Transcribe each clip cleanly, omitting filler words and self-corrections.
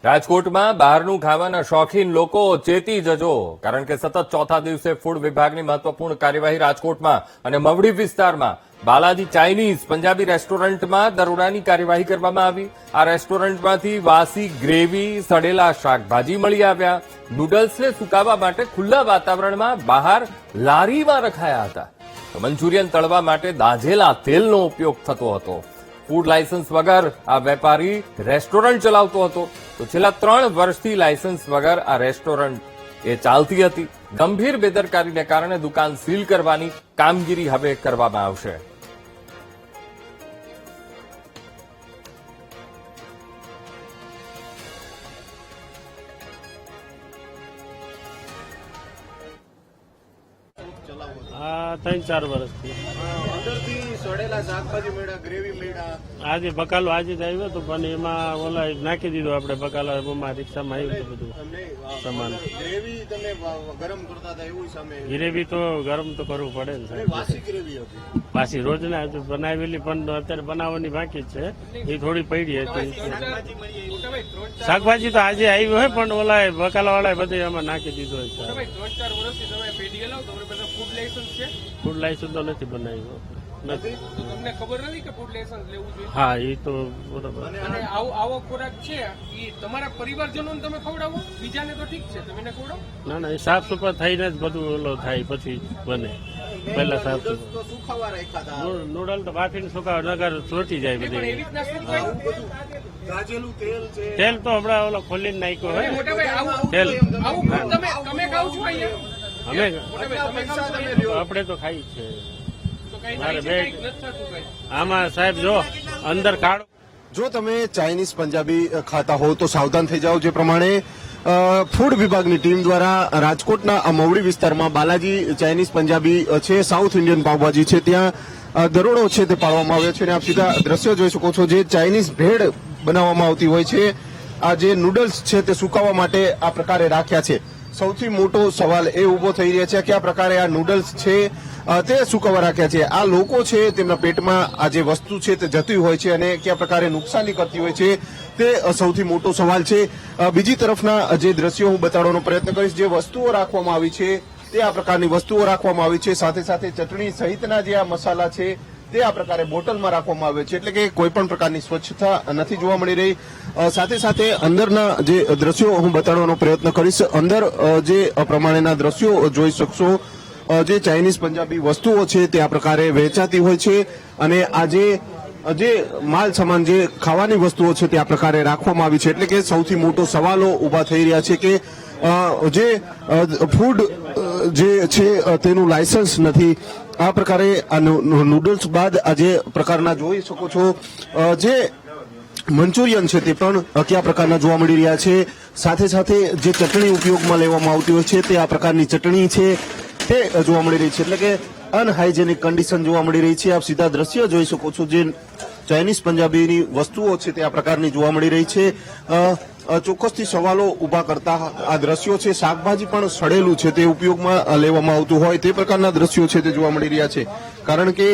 રાજકોટમાં બહારનું ખાવાના શોખીન લોકો ચેતી જજો, કારણ કે સતત ચોથા દિવસે ફૂડ વિભાગની મહત્વપૂર્ણ કાર્યવાહી રાજકોટમાં અને મવડી વિસ્તારમાં બાલાજી ચાઇનીઝ પંજાબી રેસ્ટોરન્ટમાં દરોડાની કાર્યવાહી કરવામાં આવી। આ રેસ્ટોરન્ટમાંથી વાસી ગ્રેવી, સડેલા શાકભાજી મળી આવ્યા। નૂડલ્સને સુકાવવા માટે ખુલ્લા વાતાવરણમાં બહાર લારીમાં રખાયા હતા। મંચુરિયન તળવા માટે દાઝેલા તેલનો ઉપયોગ થતો હતો। ફૂડ લાયસન્સ વગર આ વેપારી રેસ્ટોરન્ટ ચલાવતો હતો। તો છેલ્લા 3 વર્ષથી લાયસન્સ વગર આ રેસ્ટોરન્ટ એ ચાલતી હતી। ગંભીર બેદરકારીને કારણે દુકાન સીલ કરવાની કામગીરી હવે કરવામાં આવશે। આ 3-4 વર્ષથી અંદરથી સડેલા શાકભાજી મેળા, ગ્રેવી મેળા, આજે બકાલો આજે જ આવ્યો હતો, પણ એમાં ઓલા નાખી દીધું આપણે બકાલો એમાં રિક્ષામાં આવ્યું હતું બધું સામાન। ગ્રેવી તમે ગરમ કરતા હતા એવું સામે ગ્રેવી તો ગરમ તો કરવું પડે ને સાહેબ। વાસી ગ્રેવી હતી, પાછી રોજના બનાવેલી પણ અત્યારે બનાવવાની બાકી જ છે, એ થોડી પડી હતી। શાકભાજી તો આજે આવ્યું હોય, પણ ઓલા બકાલા વાળા બધે એમાં નાખી દીધું હોય। 3-4 વર્ષથી તમે પેઢી હલાવો તો બધા ફૂડ લાયસન્સ છે? ફૂડ લાયસન્સ તો નથી બનાવ્યું, નથી। તો તમને ખબર નથી કે ફૂડ લાયસન્સ લેવું જોઈએ? હા, એ તો બરોબર। અને આવો ખોરાક છે એ તમારા પરિવારજનોને તમે ખવડાવો, બીજાને તો ઠીક છે તમે એને ખવડાવો? ના ના, એ સાફ સુફા થઈને જ બધું ઓલો થાય પછી બને, પહેલા સાફ તો સુફા। સુખાવા રાખ્યા હતા, નૂડલ તો બાફીને સુકાવ નગર ચોટી જાય પણ બધી। એવી રીતના શું થાય? આવું બધું ગાજેલું તેલ છે, તેલ તો હમણાં ઓલો ખોલીને નાખ્યો હોય મોટા ભાઈ આવું તેલ। આવું food તમે ખાવ છો અહીંયા? અમે મોટા ભાઈ તમે ખાવ છો તમે અહીંયા? લ્યો. આપણે તો ખાઈ છે તો કઈ મારે થાય છે, બે- કંઈક નથી થતું કઈ? આમાં સાહેબ જો અંદર કાળો જો તમે ચાઇનીઝ પંજાબી ખાતા હો તો સાવધાન થઈ જાઓ। જે પ્રમાણે ફૂડ વિભાગની ટીમ દ્વારા રાજકોટના આ મવડી વિસ્તારમાં બાલાજી ચાઇનીઝ પંજાબી છે, સાઉથ ઇન્ડિયન પાવભાજી છે, ત્યાં દરોડો છે તે પાડવામાં આવ્યો છે। અને આપ સીધા દ્રશ્યો જોઈ શકો છો, જે ચાઇનીઝ ભેળ બનાવવામાં આવતી હોય છે, આ જે નૂડલ્સ છે તે સુકાવવા માટે આ પ્રકારે રાખ્યા છે। સૌથી મોટો સવાલ એ ઉભો થઈ રહ્યો છે કે આ પ્રકારે આ નૂડલ્સ છે તે સુકાવવા રાખ્યા છે। આ લોકો છે તેમના પેટમાં આ જે વસ્તુ છે તે જતી હોય છે અને કયા પ્રકારે નુકસાની કરતી હોય છે તે સૌથી મોટો સવાલ છે। બીજી તરફના જે દ્રશ્યો હું બતાડવાનો પ્રયત્ન કરીશ, જે વસ્તુઓ રાખવામાં આવી છે તે આ પ્રકારની વસ્તુઓ રાખવામાં આવી છે, સાથે સાથે ચટણી સહિતના જે આ મસાલા છે તે આ પ્રકારે બોટલમાં રાખવામાં આવે છે, એટલે કે કોઈ પણ પ્રકારની સ્વચ્છતા નથી જોવા મળી રહી। સાથે સાથે અંદરના જે દ્રશ્યો હું બતાડવાનો પ્રયત્ન કરીશ। અંદર જે પ્રમાણેના દ્રશ્યો જોઈ શકશો, જે ચાઇનીઝ પંજાબી વસ્તુઓ છે તે આ પ્રકારે વેચાતી હોય છે અને આ જે માલ સામાન જે ખાવાની વસ્તુઓ છે તે આ પ્રકારે રાખવામાં આવી છે। એટલે કે સૌથી મોટો સવાલો ઉભા થઈ રહ્યા છે કે જે ફૂડ જે છે તેનું લાયસન્સ નથી। આ પ્રકારે આ નૂડલ્સ બાદ આ જે પ્રકારના જોઈ શકો છો, જે મંચુરિયન છે તે પણ કયા પ્રકારના જોવા મળી રહ્યા છે। સાથે સાથે જે ચટણી ઉપયોગમાં લેવામાં આવતી હોય છે તે આ પ્રકારની ચટણી છે તે જોવા મળી રહી છે, એટલે કે અનહાઇજેનિક કન્ડિશન જોવા મળી રહી છે। આપ સીધા દ્રશ્ય જોઈ શકો છો, જે ચાઇનીઝ પંજાબીની વસ્તુઓ છે તે આ પ્રકારની જોવા મળી રહી છે। ચોક્કસથી સવાલો ઉભા કરતા આ દ્રશ્યો છે। શાકભાજી પણ સડેલું છે તે ઉપયોગમાં લેવામાં આવતું હોય તે પ્રકારના દ્રશ્યો છે તે જોવા મળી રહ્યા છે, કારણ કે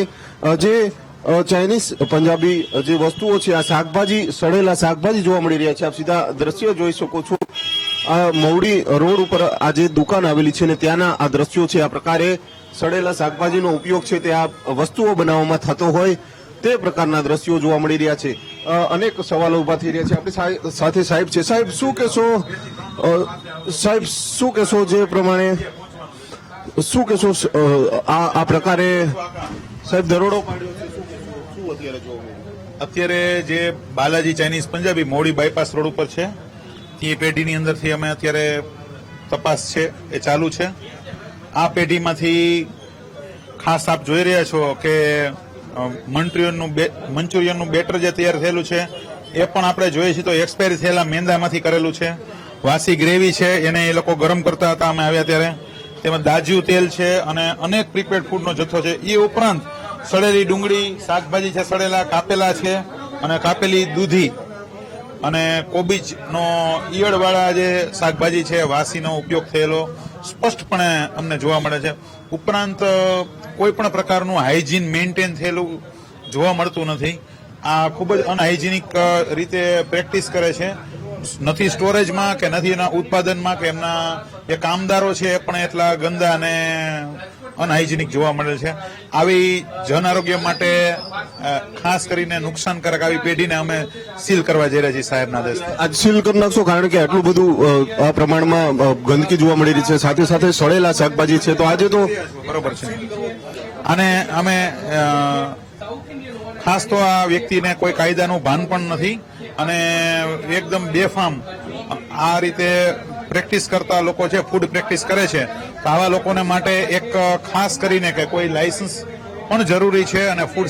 જે ચાઇનીઝ પંજાબી જે વસ્તુઓ છે, આ શાકભાજી સડેલા શાકભાજી જોવા મળી રહ્યા છે। આપ સીધા દ્રશ્યો જોઈ શકો છો, આ મવડી રોડ ઉપર આ જે દુકાન આવેલી છે ને ત્યાંના આ દ્રશ્યો છે। આ પ્રકારે સડેલા શાકભાજીનો ઉપયોગ છે તે આ વસ્તુઓ બનાવવામાં થતો હોય તે પ્રકારના દ્રશ્યો જોવા મળી રહ્યા છે। અનેક સવાલો ઉભા થઈ રહ્યા છે। આપણી સાથે સાહેબ છે। સાહેબ શું કહેશો? સાહેબ શું કહેશો, જે પ્રમાણે શું કહેશો આ પ્રકારે સાહેબ દરોડો પાડ્યો છે, શું અત્યારે જોવા મળ્યું? અત્યારે જે બાલાજી ચાઇનીઝ પંજાબી મોડી બાયપાસ રોડ ઉપર છે, એ પેઢીની અંદરથી અમે અત્યારે તપાસ છે એ ચાલુ છે। આ પેઢીમાંથી ખાસ આપ જોઈ રહ્યા છો કે મંચુરિયનનું બેટર જે તૈયાર થયેલું છે એ પણ આપણે જોઈએ છીએ તો એક્સપાયરી થયેલા મેંદામાંથી કરેલું છે। વાસી ગ્રેવી છે એને એ લોકો ગરમ કરતા હતા અમે આવ્યા ત્યારે, તેમાં દાજ્યું તેલ છે અને અનેક પ્રીપેડ ફૂડનો જથ્થો છે। એ ઉપરાંત સડેલી ડુંગળી, શાકભાજી છે સડેલા કાપેલા છે અને કાપેલી દૂધી અને કોબીજનો ઈયળવાળા જે શાકભાજી છે વાસીનો ઉપયોગ થયેલો સ્પષ્ટપણે અમને જોવા મળે છે। ઉપરાંત કોઈ પણ પ્રકારનું હાઇજીન મેન્ટેન થયેલું જોવા મળતું નથી। આ ખૂબ જ અનહાઇજીનિક રીતે પ્રેક્ટિસ કરે છે। નથી સ્ટોરેજમાં કે નથી એના ઉત્પાદનમાં કે એમના જે કામદારો છે એ પણ એટલા ગંદા અને અનહાઇજેનિક જોવા મળે છે. આવી જન આરોગ્ય માટે ખાસ કરીને નુકસાનકારક આવી પેઢીને અમે સીલ કરવા જઈ રહ્યા છીએ સાહેબના આદેશ. આજ સીલ કરી નાખશો કારણ કે આટલું બધું આ પ્રમાણમાં ગંદકી જોવા મળી રહી છે, સાથે સાથે સડેલા શાકભાજી છે, તો આજે તો બરોબર છે. અને અમે ખાસ તો આ વ્યક્તિને કોઈ કાયદાનું ભાન પણ નથી અને એકદમ બેફામ આ રીતે પ્રેક્ટિસ કરતા લોકો છે, ફૂડ પ્રેક્ટિસ કરે છે, તો આવા લોકોને માટે એક ખાસ કરીને કે કોઈ લાયસન્સ પણ જરૂરી છે અને ફૂડ